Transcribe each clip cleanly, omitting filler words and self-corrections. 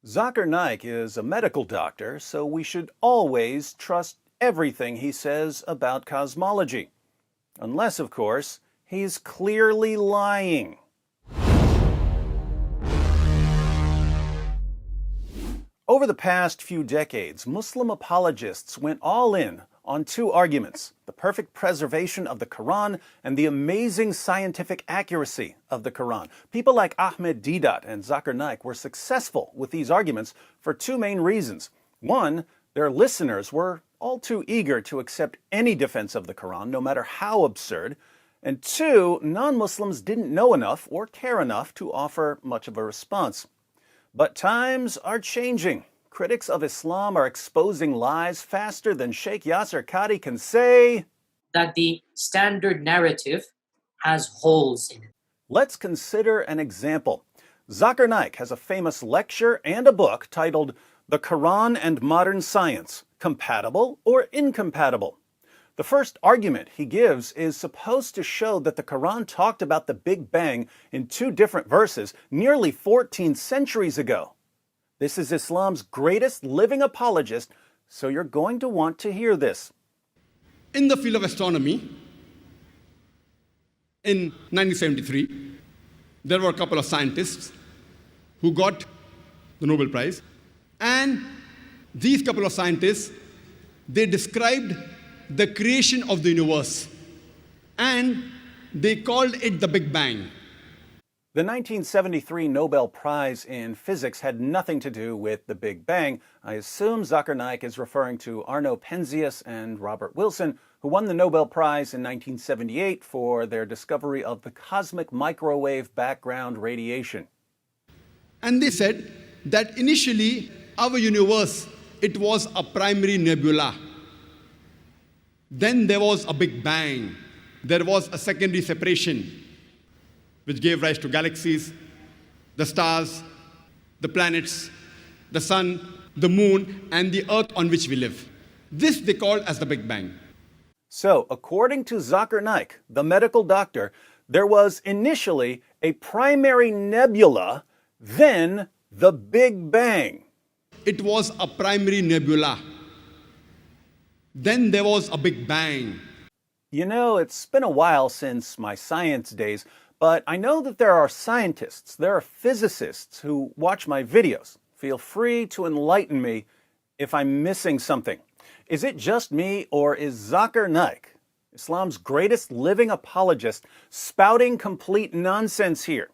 Zakir Naik is a medical doctor, so we should always trust everything he says about cosmology. Unless, of course, he's clearly lying. Over the past few decades, Muslim apologists went all in on two arguments: the perfect preservation of the Quran and the amazing scientific accuracy of the Quran. People like Ahmed Deedat and Zakir Naik were successful with these arguments for two main reasons. One, their listeners were all too eager to accept any defense of the Quran, no matter how absurd. And two, non-Muslims didn't know enough or care enough to offer much of a response. But times are changing. Critics of Islam are exposing lies faster than Sheikh Yasser Qadhi can say that the standard narrative has holes in it. Let's consider an example. Zakir Naik has a famous lecture and a book titled The Quran and Modern Science, Compatible or Incompatible? The first argument he gives is supposed to show that the Quran talked about the Big Bang in two different verses nearly 14 centuries ago. This is Islam's greatest living apologist, so you're going to want to hear this. In the field of astronomy, in 1973, there were a couple of scientists who got the Nobel Prize, and these couple of scientists, they described the creation of the universe, and they called it the Big Bang. The 1973 Nobel Prize in Physics had nothing to do with the Big Bang. I assume Zakir Naik is referring to Arno Penzias and Robert Wilson, who won the Nobel Prize in 1978 for their discovery of the cosmic microwave background radiation. And they said that initially our universe, it was a primary nebula. Then there was a Big Bang. There was a secondary separation, which gave rise to galaxies, the stars, the planets, the sun, the moon, and the earth on which we live. This they called as the Big Bang. So, according to Zakir Naik, the medical doctor, there was initially a primary nebula, then the Big Bang. It was a primary nebula. Then there was a Big Bang. You know, it's been a while since my science days, but I know that there are scientists, there are physicists who watch my videos. Feel free to enlighten me if I'm missing something. Is it just me, or is Zakir Naik, Islam's greatest living apologist, spouting complete nonsense here?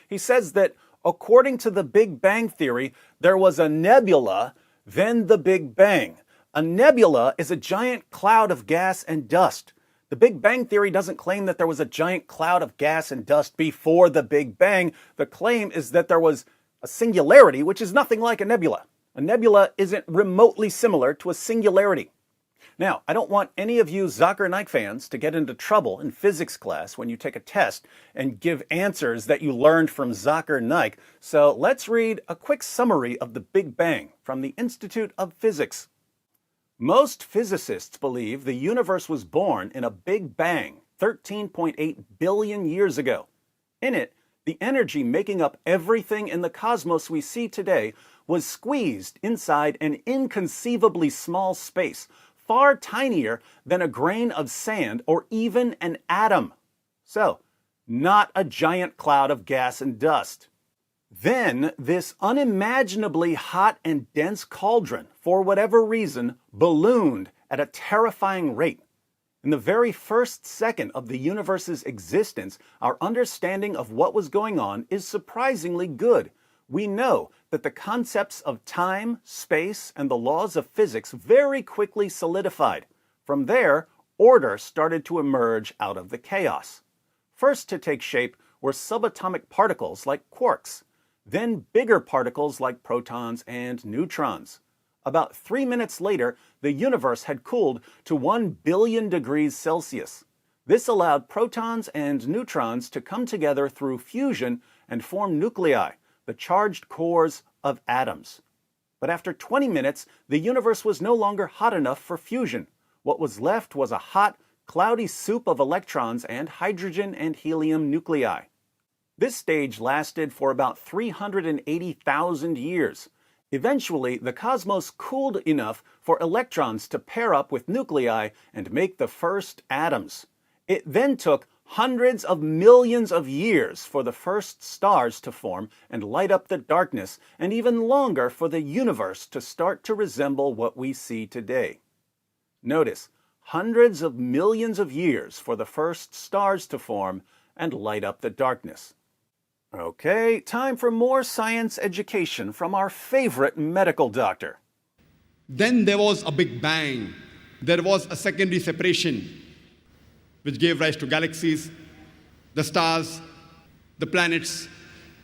He says that according to the Big Bang theory, there was a nebula, then the Big Bang. A nebula is a giant cloud of gas and dust. The Big Bang Theory doesn't claim that there was a giant cloud of gas and dust before the Big Bang. The claim is that there was a singularity, which is nothing like a nebula. A nebula isn't remotely similar to a singularity. Now, I don't want any of you Zakir Naik fans to get into trouble in physics class when you take a test and give answers that you learned from Zakir Naik. So let's read a quick summary of the Big Bang from the Institute of Physics. Most physicists believe the universe was born in a Big Bang 13.8 billion years ago. In it, the energy making up everything in the cosmos we see today was squeezed inside an inconceivably small space, far tinier than a grain of sand or even an atom. So, not a giant cloud of gas and dust. Then, this unimaginably hot and dense cauldron, for whatever reason, ballooned at a terrifying rate. In the very first second of the universe's existence, our understanding of what was going on is surprisingly good. We know that the concepts of time, space, and the laws of physics very quickly solidified. From there, order started to emerge out of the chaos. First to take shape were subatomic particles like quarks, then bigger particles like protons and neutrons. About 3 minutes later, the universe had cooled to 1 billion degrees Celsius. This allowed protons and neutrons to come together through fusion and form nuclei, the charged cores of atoms. But after 20 minutes, the universe was no longer hot enough for fusion. What was left was a hot, cloudy soup of electrons and hydrogen and helium nuclei. This stage lasted for about 380,000 years. Eventually, the cosmos cooled enough for electrons to pair up with nuclei and make the first atoms. It then took hundreds of millions of years for the first stars to form and light up the darkness, and even longer for the universe to start to resemble what we see today. Notice, hundreds of millions of years for the first stars to form and light up the darkness. Okay, time for more science education from our favorite medical doctor. Then there was a big bang. There was a secondary separation, which gave rise to galaxies, the stars, the planets,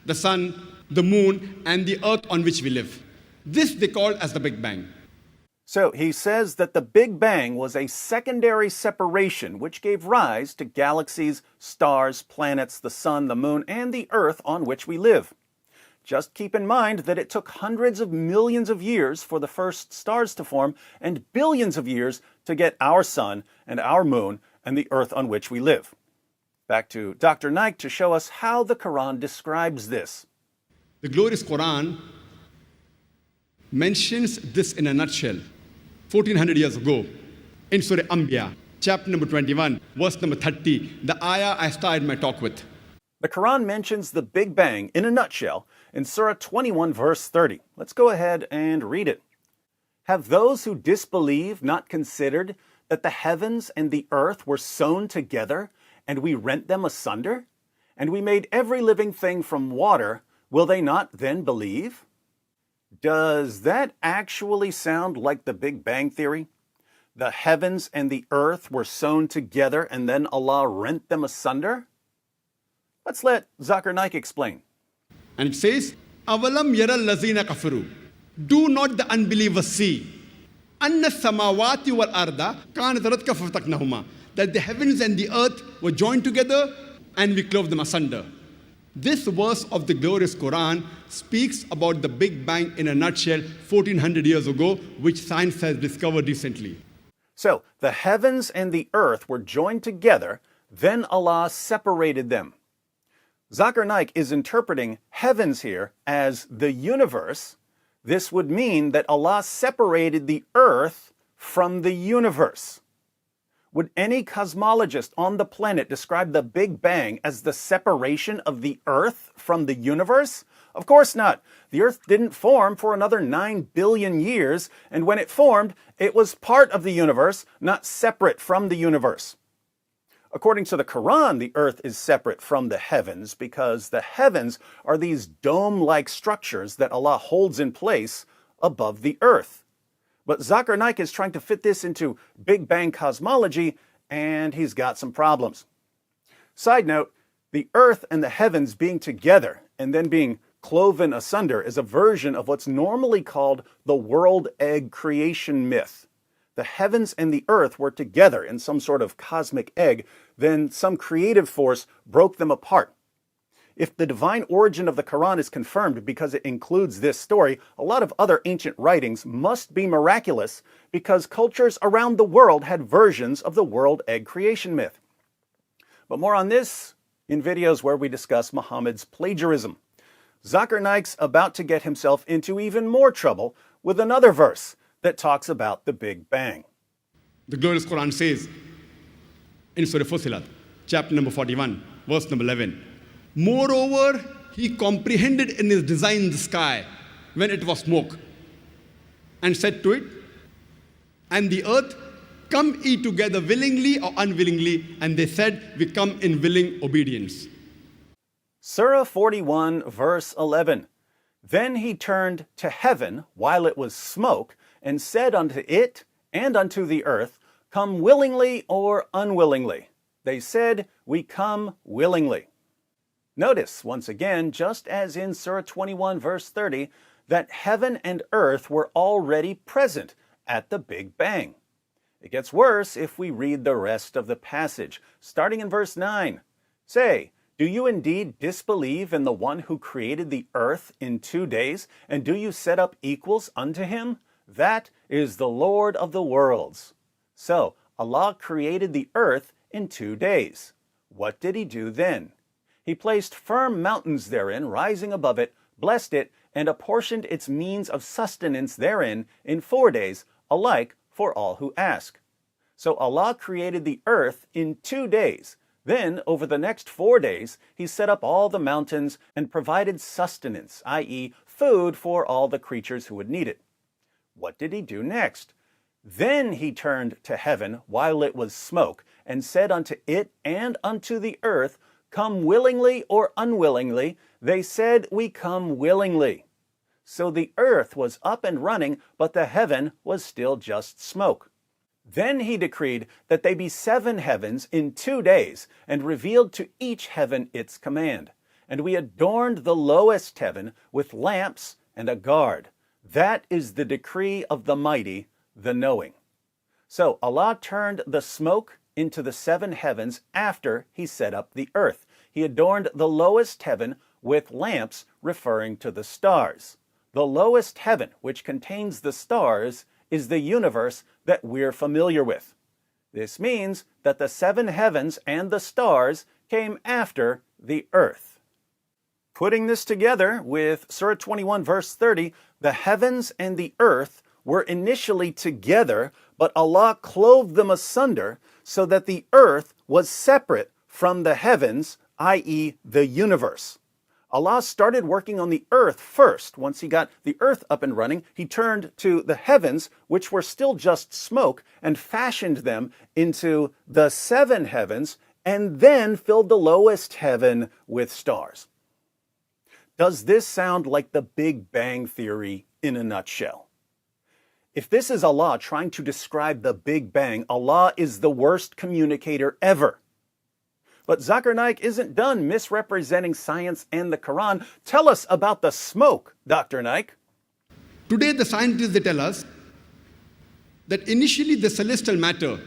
the sun, the moon, and the earth on which we live. This they called as the Big Bang. So he says that the Big Bang was a secondary separation which gave rise to galaxies, stars, planets, the sun, the moon, and the earth on which we live. Just keep in mind that it took hundreds of millions of years for the first stars to form and billions of years to get our sun and our moon and the earth on which we live. Back to Dr. Naik to show us how the Quran describes this. The glorious Quran mentions this in a nutshell 1400 years ago in Surah Anbiya, chapter number 21, verse number 30, the ayah I started my talk with. The Quran mentions the Big Bang in a nutshell in Surah 21, verse 30. Let's go ahead and read it. Have those who disbelieve not considered that the heavens and the earth were sewn together, and we rent them asunder? And we made every living thing from water. Will they not then believe? Does that actually sound like the Big Bang Theory? The heavens and the earth were sewn together and then Allah rent them asunder? Let's let Zakir Naik explain. And it says, Avalam yara lazina kafaru. Do not the unbelievers see? Anna samawati wal arda kanat ratka fataknahuma. That the heavens and the earth were joined together and we clove them asunder. This verse of the glorious Quran speaks about the Big Bang in a nutshell 1400 years ago, which science has discovered recently. So, the heavens and the earth were joined together, then Allah separated them. Zakir Naik is interpreting heavens here as the universe. This would mean that Allah separated the earth from the universe. Would any cosmologist on the planet describe the Big Bang as the separation of the Earth from the universe? Of course not. The Earth didn't form for another 9 billion years, and when it formed, it was part of the universe, not separate from the universe. According to the Quran, the Earth is separate from the heavens because the heavens are these dome-like structures that Allah holds in place above the Earth. But Zakir Naik is trying to fit this into Big Bang cosmology, and he's got some problems. Side note, the earth and the heavens being together and then being cloven asunder is a version of what's normally called the world egg creation myth. The heavens and the earth were together in some sort of cosmic egg, then some creative force broke them apart. If the divine origin of the Quran is confirmed because it includes this story, a lot of other ancient writings must be miraculous because cultures around the world had versions of the world egg creation myth. But more on this in videos where we discuss Muhammad's plagiarism. Zakir Naik's about to get himself into even more trouble with another verse that talks about the Big Bang. The glorious Quran says in Surah Fussilat, chapter number 41, verse number 11, moreover, he comprehended in his design the sky when it was smoke, and said to it, and the earth, come ye together willingly or unwillingly, and they said, we come in willing obedience. Surah 41, verse 11. Then he turned to heaven while it was smoke, and said unto it and unto the earth, come willingly or unwillingly. They said, we come willingly. Notice, once again, just as in Surah 21, verse 30, that heaven and earth were already present at the Big Bang. It gets worse if we read the rest of the passage, starting in verse 9. Say, do you indeed disbelieve in the one who created the earth in 2 days, and do you set up equals unto him? That is the Lord of the worlds. So, Allah created the earth in 2 days. What did he do then? He placed firm mountains therein, rising above it, blessed it, and apportioned its means of sustenance therein in 4 days, alike for all who ask. So Allah created the earth in 2 days. Then, over the next 4 days, He set up all the mountains and provided sustenance, i.e., food for all the creatures who would need it. What did He do next? Then He turned to heaven while it was smoke, and said unto it and unto the earth, Come willingly or unwillingly. They said, We come willingly. So the earth was up and running, but the heaven was still just smoke. Then He decreed that they be 7 heavens in 2 days, and revealed to each heaven its command. And we adorned the lowest heaven with lamps and a guard. That is the decree of the mighty, the knowing. So Allah turned the smoke into the 7 heavens after He set up the earth. He adorned the lowest heaven with lamps, referring to the stars. The lowest heaven, which contains the stars, is the universe that we're familiar with. This means that the 7 heavens and the stars came after the earth. Putting this together with Surah 21 verse 30, the heavens and the earth were initially together, but Allah clove them asunder so that the earth was separate from the heavens, i.e. the universe. Allah started working on the earth first. Once He got the earth up and running, He turned to the heavens, which were still just smoke, and fashioned them into the 7 heavens, and then filled the lowest heaven with stars. Does this sound like the Big Bang Theory in a nutshell? If this is Allah trying to describe the Big Bang, Allah is the worst communicator ever. But Zakir Naik isn't done misrepresenting science and the Quran. Tell us about the smoke, Dr. Naik. Today, the scientists, they tell us that initially the celestial matter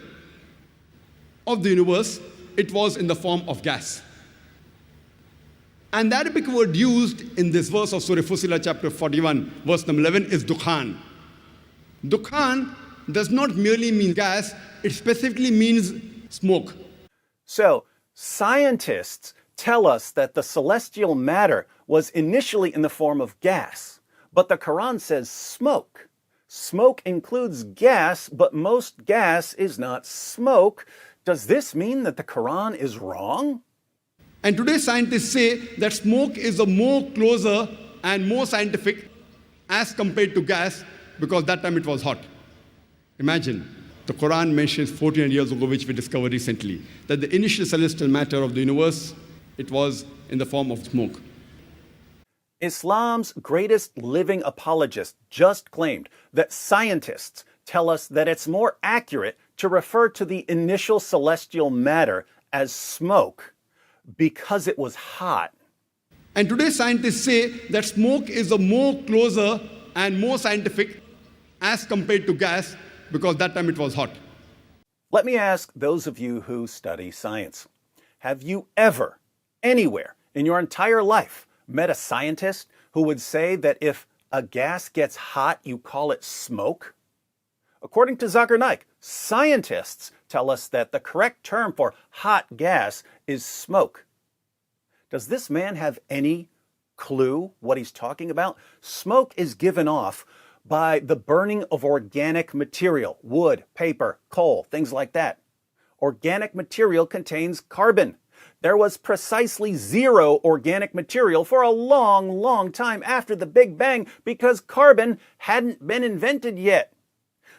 of the universe, it was in the form of gas. And the Arabic word used in this verse of Surah Fussilat chapter 41, verse number 11 is dukhan. Dukhan does not merely mean gas, it specifically means smoke. So, scientists tell us that the celestial matter was initially in the form of gas, but the Quran says smoke. Smoke includes gas, but most gas is not smoke. Does this mean that the Quran is wrong? And today scientists say that smoke is a more closer and more scientific as compared to gas, because that time it was hot. Imagine. The Quran mentions 1400 years ago, which we discovered recently, that the initial celestial matter of the universe, it was in the form of smoke. Islam's greatest living apologist just claimed that scientists tell us that it's more accurate to refer to the initial celestial matter as smoke because it was hot. And today scientists say that smoke is a more closer and more scientific as compared to gas, because that time it was hot. Let me ask those of you who study science. Have you ever, anywhere in your entire life, met a scientist who would say that if a gas gets hot, you call it smoke? According to Zakir Naik, scientists tell us that the correct term for hot gas is smoke. Does this man have any clue what he's talking about? Smoke is given off by the burning of organic material, wood, paper, coal, things like that. Organic material contains carbon. There was precisely 0 organic material for a long, long time after the Big Bang because carbon hadn't been invented yet.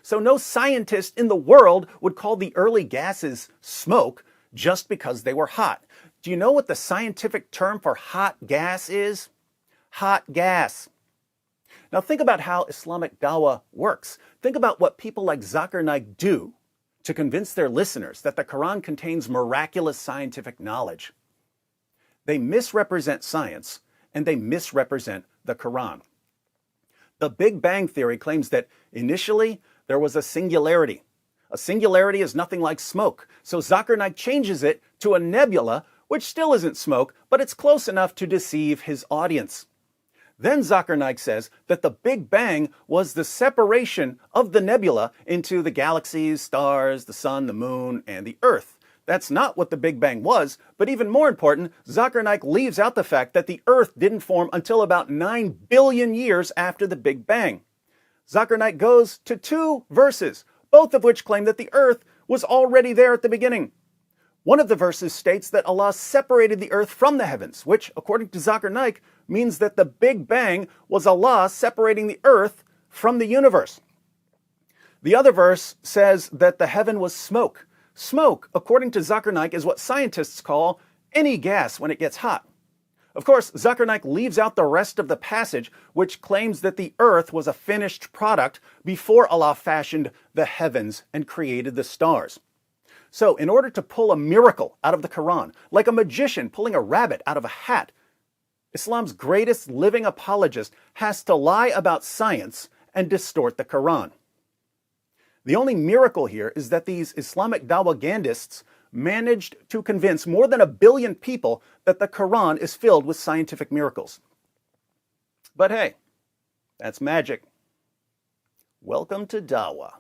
So no scientist in the world would call the early gases smoke just because they were hot. Do you know what the scientific term for hot gas is? Hot gas. Now think about how Islamic dawah works. Think about what people like Zakir Naik do to convince their listeners that the Quran contains miraculous scientific knowledge. They misrepresent science and they misrepresent the Quran. The Big Bang Theory claims that initially there was a singularity. A singularity is nothing like smoke, so Zakir Naik changes it to a nebula, which still isn't smoke, but it's close enough to deceive his audience. Then Zakir Naik says that the Big Bang was the separation of the nebula into the galaxies, stars, the sun, the moon, and the earth. that's not what the Big Bang was, but even more important, Zakir Naik leaves out the fact that the Earth didn't form until about 9 billion years after the Big Bang. Zakir Naik goes to 2 verses, both of which claim that the Earth was already there at the beginning. One of the verses states that Allah separated the Earth from the heavens, which, according to Zakir Naik, means that the Big Bang was Allah separating the Earth from the universe. The other verse says that the heaven was smoke. Smoke, according to Zakir Naik, is what scientists call any gas when it gets hot. Of course, Zakir Naik leaves out the rest of the passage, which claims that the earth was a finished product before Allah fashioned the heavens and created the stars. So, in order to pull a miracle out of the Quran, like a magician pulling a rabbit out of a hat, Islam's greatest living apologist has to lie about science and distort the Quran. The only miracle here is that these Islamic dawagandists managed to convince more than 1 billion people that the Quran is filled with scientific miracles. But hey, that's magic. Welcome to Dawa.